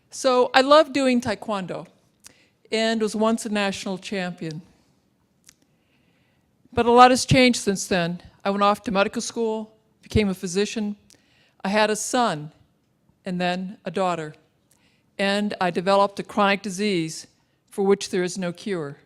So I love doing Taekwondo and was once a national champion. But a lot has changed since then. I went off to medical school, became a physician. I had a son and then a daughter. And I developed a chronic disease for which there is no cure.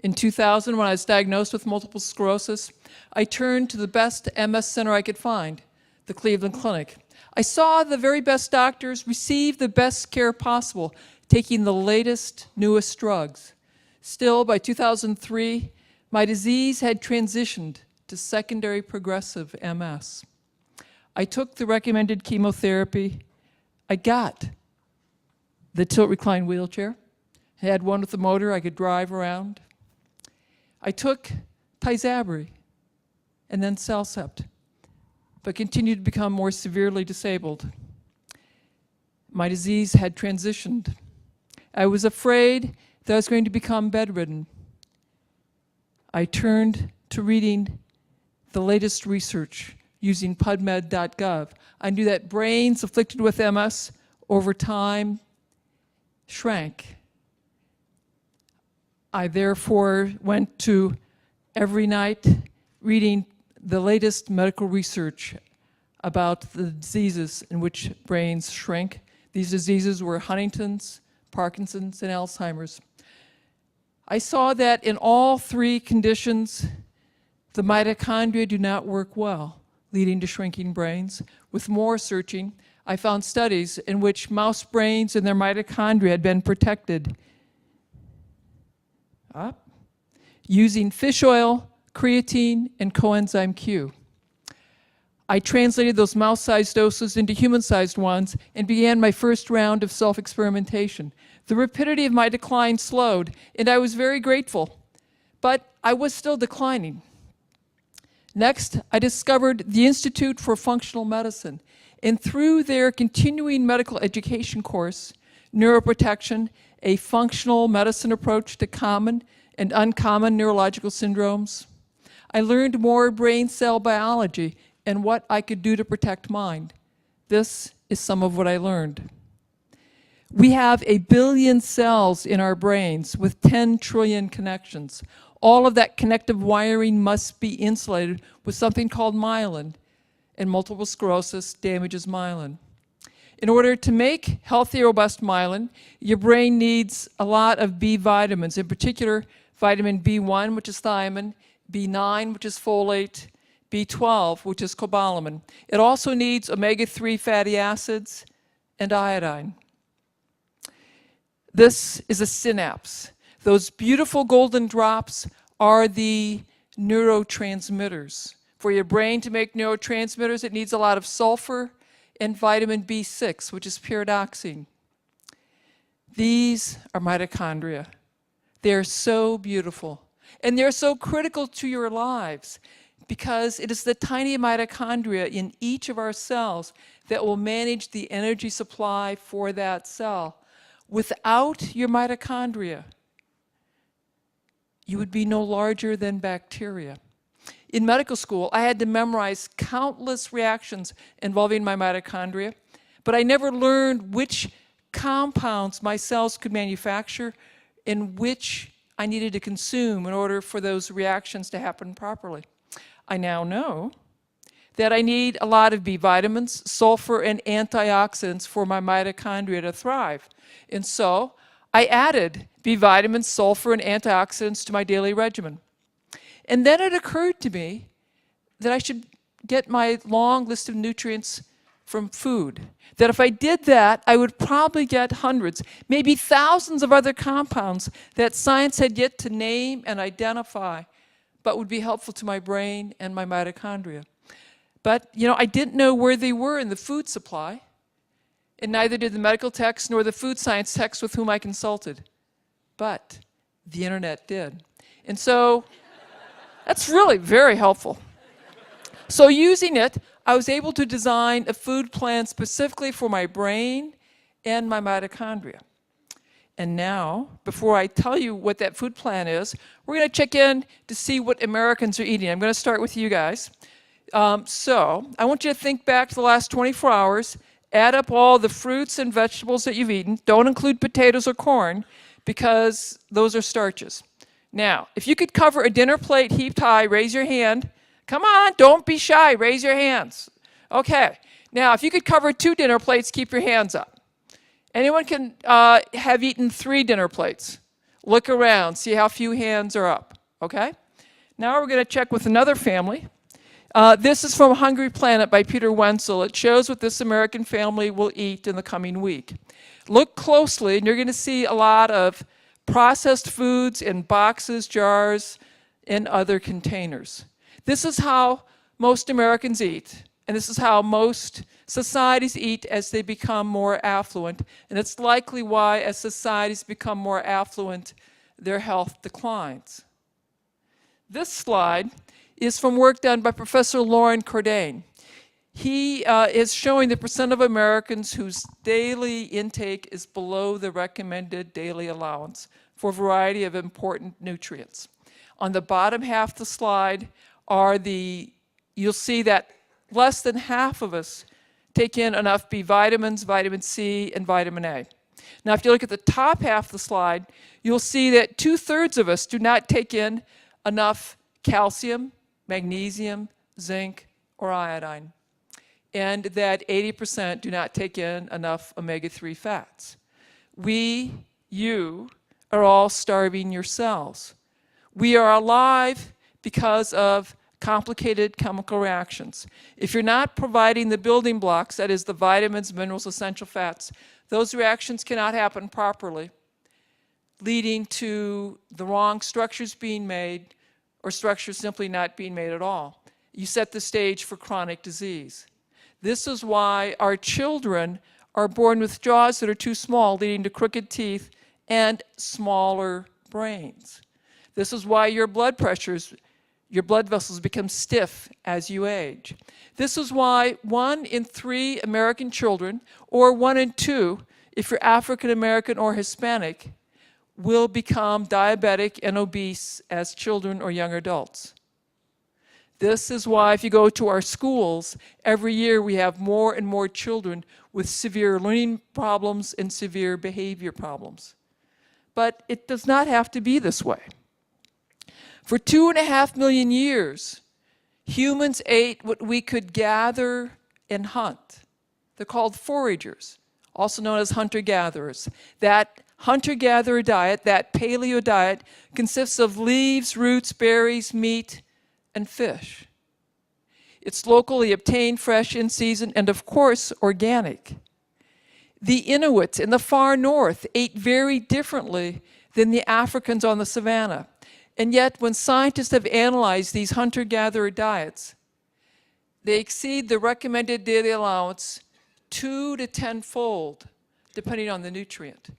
In 2000, when I was diagnosed with multiple sclerosis, I turned to the best MS center I could find, the Cleveland Clinic. I saw the very best doctors receive the best care possible, taking the latest, newest drugs. Still, by 2003, my disease had transitioned to secondary progressive MS. I took the recommended chemotherapy. I got the tilt-recline wheelchair. I had one with a motor I could drive around. I took Tysabri and then Cellcept, but continued to become more severely disabled. My disease had transitioned. I was afraid that I was going to become bedridden. I turned to reading the latest research using pubmed.gov. I knew that brains afflicted with MS over time shrank. I therefore went to every night reading the latest medical research about the diseases in which brains shrink. These diseases were Huntington's, Parkinson's, and Alzheimer's. I saw that in all three conditions, the mitochondria do not work well, leading to shrinking brains. With more searching, I found studies in which mouse brains and their mitochondria had been protected using fish oil, creatine, and coenzyme Q. I translated those mouse-sized doses into human-sized ones and began my first round of self-experimentation. The rapidity of my decline slowed, and I was very grateful, but I was still declining. Next, I discovered the Institute for Functional Medicine, and through their continuing medical education course, Neuroprotection, a functional medicine approach to common and uncommon neurological syndromes, I learned more brain cell biology and what I could do to protect mind. This is some of what I learned. We have 1 billion cells in our brains with 10 trillion connections. All of that connective wiring must be insulated with something called myelin, and multiple sclerosis damages myelin. In order to make healthy, robust myelin, your brain needs a lot of B vitamins, in particular vitamin B1, which is thiamine, B9, which is folate, B12, which is cobalamin. It also needs omega-3 fatty acids and iodine. This is a synapse. Those beautiful golden drops are the neurotransmitters. For your brain to make neurotransmitters, it needs a lot of sulfur and vitamin B6, which is pyridoxine. These are mitochondria. They're so beautiful, and they're so critical to your lives because it is the tiny mitochondria in each of our cells that will manage the energy supply for that cell. Without your mitochondria, you would be no larger than bacteria. In medical school, I had to memorize countless reactions involving my mitochondria, but I never learned which compounds my cells could manufacture and which I needed to consume in order for those reactions to happen properly. I now know that I need a lot of B vitamins, sulfur, and antioxidants for my mitochondria to thrive. And so I added B vitamins, sulfur, and antioxidants to my daily regimen. And then it occurred to me that I should get my long list of nutrients from food. That if I did that, I would probably get hundreds, maybe thousands of other compounds that science had yet to name and identify, but would be helpful to my brain and my mitochondria. But, I didn't know where they were in the food supply, and neither did the medical texts nor the food science texts with whom I consulted. But the internet did. And so that's really very helpful. So using it, I was able to design a food plan specifically for my brain and my mitochondria. And now, before I tell you what that food plan is, we're going to check in to see what Americans are eating. I'm going to start with you guys. So I want you to think back to the last 24 hours Add up all the fruits and vegetables that you've eaten. Don't include potatoes or corn because those are starches. Now, if you could cover a dinner plate heaped high, raise your hand. Come on, don't be shy, raise your hands. Okay, now if you could cover 2 dinner plates, keep your hands up. Anyone can have eaten 3 dinner plates. Look around, see how few hands are up, okay? Now we're gonna check with another family. This is from Hungry Planet by Peter Wenzel. It shows what this American family will eat in the coming week. Look closely and you're gonna see a lot of processed foods in boxes, jars, and other containers. This is how most Americans eat, and this is how most societies eat as they become more affluent, and it's likely why as societies become more affluent, their health declines. This slide is from work done by Professor Lauren Cordain. He is showing the percent of Americans whose daily intake is below the recommended daily allowance for a variety of important nutrients. On the bottom half of the slide are you'll see that less than half of us take in enough B vitamins, vitamin C, and vitamin A. Now, if you look at the top half of the slide, you'll see that 2/3 of us do not take in enough calcium, magnesium, zinc, or iodine, and that 80% do not take in enough omega-3 fats. You are all starving yourselves. We are alive because of complicated chemical reactions. If you're not providing the building blocks, that is the vitamins, minerals, essential fats, those reactions cannot happen properly, leading to the wrong structures being made or structures simply not being made at all. You set the stage for chronic disease. This is why our children are born with jaws that are too small, leading to crooked teeth and smaller brains. This is why your blood vessels become stiff as you age. This is why 1 in 3 American children, or 1 in 2 if you're African American or Hispanic, will become diabetic and obese as children or young adults. This is why if you go to our schools, every year we have more and more children with severe learning problems and severe behavior problems. But it does not have to be this way. For 2.5 million years, humans ate what we could gather and hunt. They're called foragers, also known as hunter-gatherers. That hunter-gatherer diet, that paleo diet, consists of leaves, roots, berries, meat, and fish. It's locally obtained, fresh, in season, and of course, organic. The Inuits in the far north ate very differently than the Africans on the savannah. And yet, when scientists have analyzed these hunter-gatherer diets, they exceed the recommended daily allowance 2 to 10-fold, depending on the nutrient.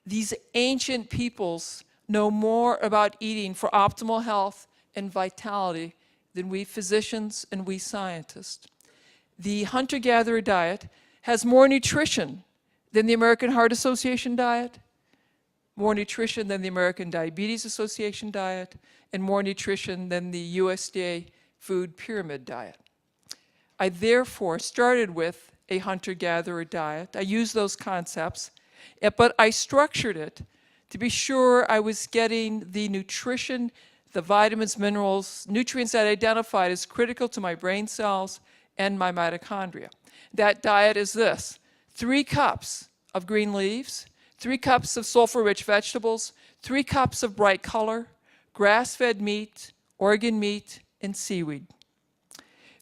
These ancient peoples know more about eating for optimal health and vitality than we physicians and we scientists. The hunter-gatherer diet has more nutrition than the American Heart Association diet, more nutrition than the American Diabetes Association diet, and more nutrition than the USDA food pyramid diet. I therefore started with a hunter-gatherer diet. I used those concepts, but I structured it to be sure I was getting the nutrition, the vitamins, minerals, nutrients that I identified as critical to my brain cells and my mitochondria. That diet is this: 3 cups of green leaves, 3 cups of sulfur-rich vegetables, 3 cups of bright color, grass-fed meat, organ meat, and seaweed.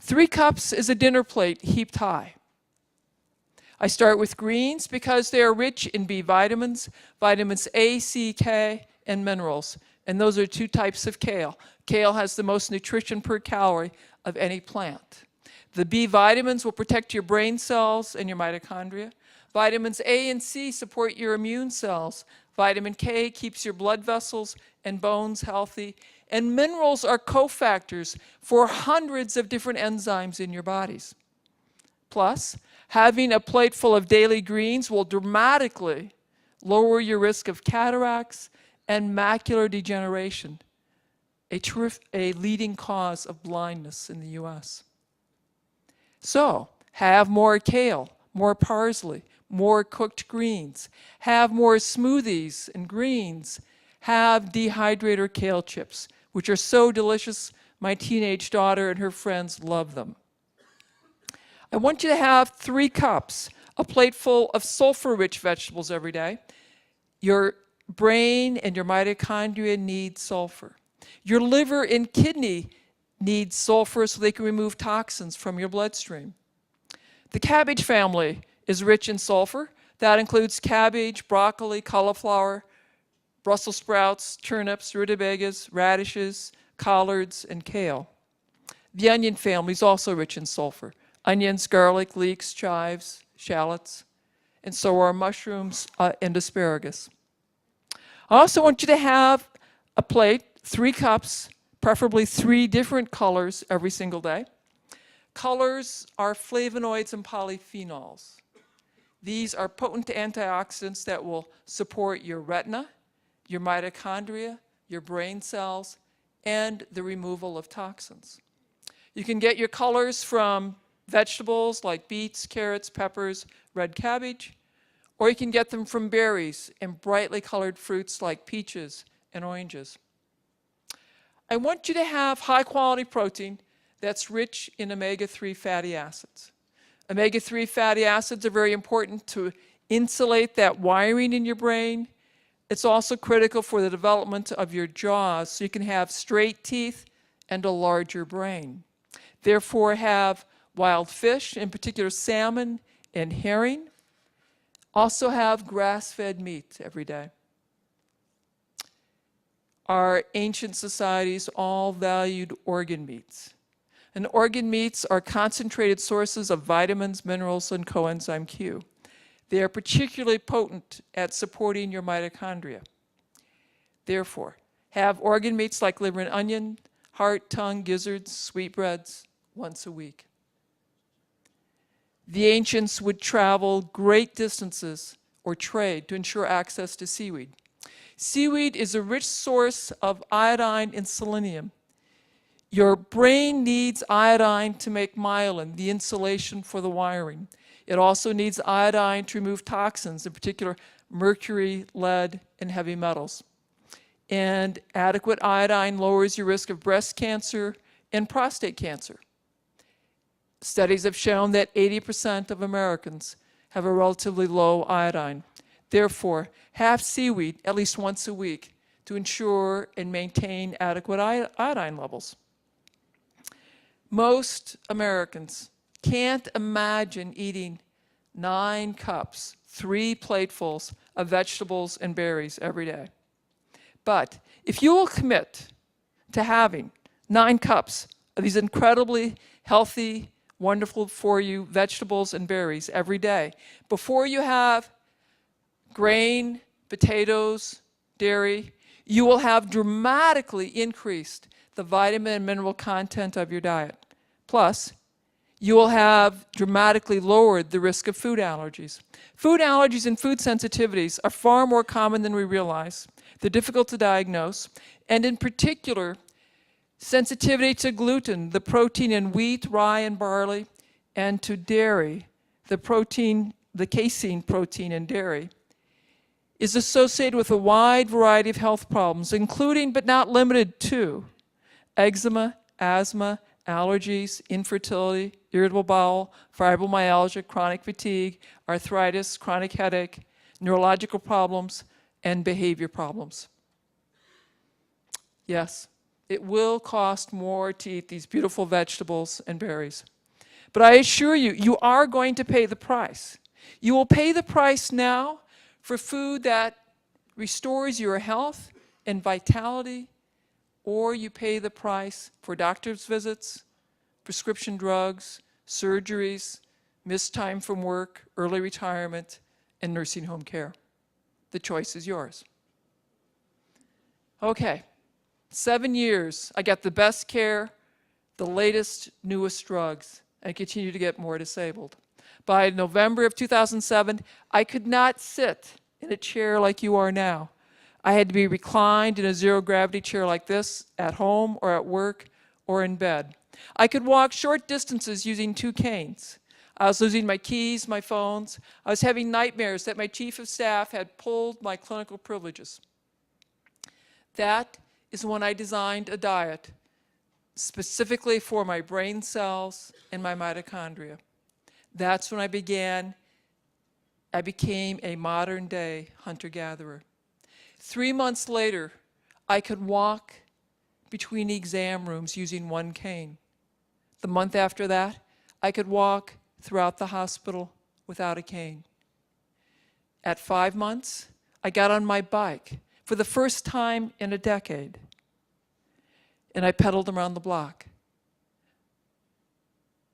3 cups is a dinner plate heaped high. I start with greens because they are rich in B vitamins, vitamins A, C, K, and minerals. And those are 2 types of kale. Kale has the most nutrition per calorie of any plant. The B vitamins will protect your brain cells and your mitochondria. Vitamins A and C support your immune cells. Vitamin K keeps your blood vessels and bones healthy. And minerals are cofactors for hundreds of different enzymes in your bodies. Plus, having a plate full of daily greens will dramatically lower your risk of cataracts and macular degeneration, a leading cause of blindness in the US. So, have more kale, more parsley, more cooked greens, have more smoothies and greens, have dehydrated or kale chips, which are so delicious. My teenage daughter and her friends love them. I want you to have 3 cups, a plate full of sulfur-rich vegetables every day. Your brain and your mitochondria need sulfur. Your liver and kidney need sulfur so they can remove toxins from your bloodstream. The cabbage family is rich in sulfur. That includes cabbage, broccoli, cauliflower, Brussels sprouts, turnips, rutabagas, radishes, collards, and kale. The onion family is also rich in sulfur. Onions, garlic, leeks, chives, shallots, and so are mushrooms and asparagus. I also want you to have a plate, 3 cups, preferably 3 different colors every single day. Colors are flavonoids and polyphenols. These are potent antioxidants that will support your retina, your mitochondria, your brain cells, and the removal of toxins. You can get your colors from vegetables like beets, carrots, peppers, red cabbage, or you can get them from berries and brightly colored fruits like peaches and oranges. I want you to have high-quality protein that's rich in omega-3 fatty acids. Omega-3 fatty acids are very important to insulate that wiring in your brain. It's also critical for the development of your jaws so you can have straight teeth and a larger brain. Therefore, have wild fish, in particular salmon and herring. Also have grass-fed meat every day. Our ancient societies all valued organ meats. And organ meats are concentrated sources of vitamins, minerals, and coenzyme Q. They are particularly potent at supporting your mitochondria. Therefore, have organ meats like liver and onion, heart, tongue, gizzards, sweetbreads once a week. The ancients would travel great distances or trade to ensure access to seaweed. Seaweed is a rich source of iodine and selenium. Your brain needs iodine to make myelin, the insulation for the wiring. It also needs iodine to remove toxins, in particular mercury, lead, and heavy metals. And adequate iodine lowers your risk of breast cancer and prostate cancer. Studies have shown that 80% of Americans have a relatively low iodine. Therefore, have seaweed at least once a week to ensure and maintain adequate iodine levels. Most Americans can't imagine eating 9 cups, 3 platefuls of vegetables and berries every day. But if you will commit to having 9 cups of these incredibly healthy, wonderful for you vegetables and berries every day, before you have grain, potatoes, dairy, you will have dramatically increased the vitamin and mineral content of your diet. Plus, you will have dramatically lowered the risk of food allergies. Food allergies and food sensitivities are far more common than we realize. They're difficult to diagnose, and in particular, sensitivity to gluten, the protein in wheat, rye, and barley, and to dairy, the casein protein in dairy, is associated with a wide variety of health problems, including but not limited to eczema, asthma, allergies, infertility, irritable bowel, fibromyalgia, chronic fatigue, arthritis, chronic headache, neurological problems, and behavior problems. Yes, it will cost more to eat these beautiful vegetables and berries. But I assure you, you are going to pay the price. You will pay the price now for food that restores your health and vitality, or you pay the price for doctor's visits, prescription drugs, surgeries, missed time from work, early retirement, and nursing home care. The choice is yours. Okay, 7 years, I got the best care, the latest, newest drugs, and continue to get more disabled. By November of 2007, I could not sit in a chair like you are now. I had to be reclined in a zero-gravity chair like this at home or at work or in bed. I could walk short distances using 2 canes. I was losing my keys, my phones. I was having nightmares that my chief of staff had pulled my clinical privileges. That is when I designed a diet specifically for my brain cells and my mitochondria. That's when I became a modern-day hunter-gatherer. 3 months later, I could walk between exam rooms using one cane. The month after that, I could walk throughout the hospital without a cane. At 5 months, I got on my bike for the first time in a decade, and I pedaled around the block.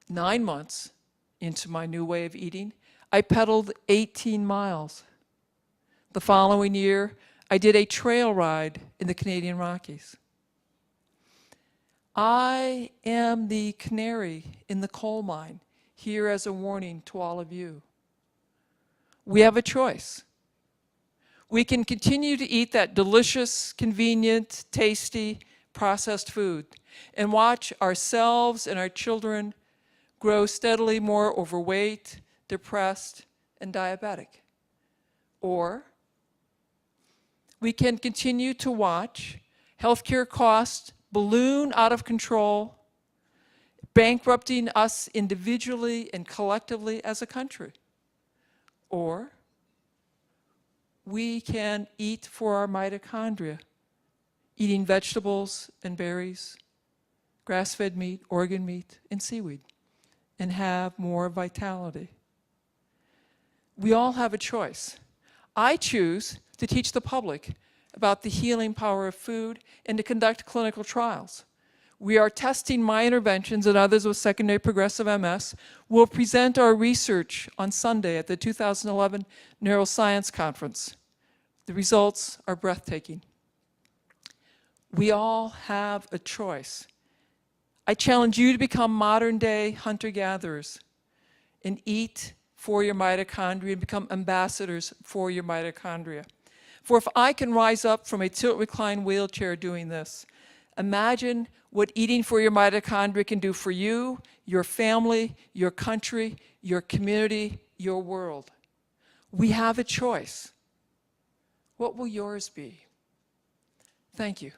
9 months into my new way of eating, I pedaled 18 miles. The following year, I did a trail ride in the Canadian Rockies. I am the canary in the coal mine, here as a warning to all of you. We have a choice. We can continue to eat that delicious, convenient, tasty, processed food and watch ourselves and our children grow steadily more overweight, depressed, and diabetic. Or we can continue to watch healthcare costs balloon out of control, bankrupting us individually and collectively as a country. Or we can eat for our mitochondria, eating vegetables and berries, grass-fed meat, organ meat, and seaweed, and have more vitality. We all have a choice. I choose to teach the public about the healing power of food and to conduct clinical trials. We are testing my interventions and others with secondary progressive MS. We'll present our research on Sunday at the 2011 Neuroscience Conference. The results are breathtaking. We all have a choice. I challenge you to become modern-day hunter-gatherers and eat for your mitochondria and become ambassadors for your mitochondria. For if I can rise up from a tilt-recline wheelchair doing this, imagine what eating for your mitochondria can do for you, your family, your country, your community, your world. We have a choice. What will yours be? Thank you.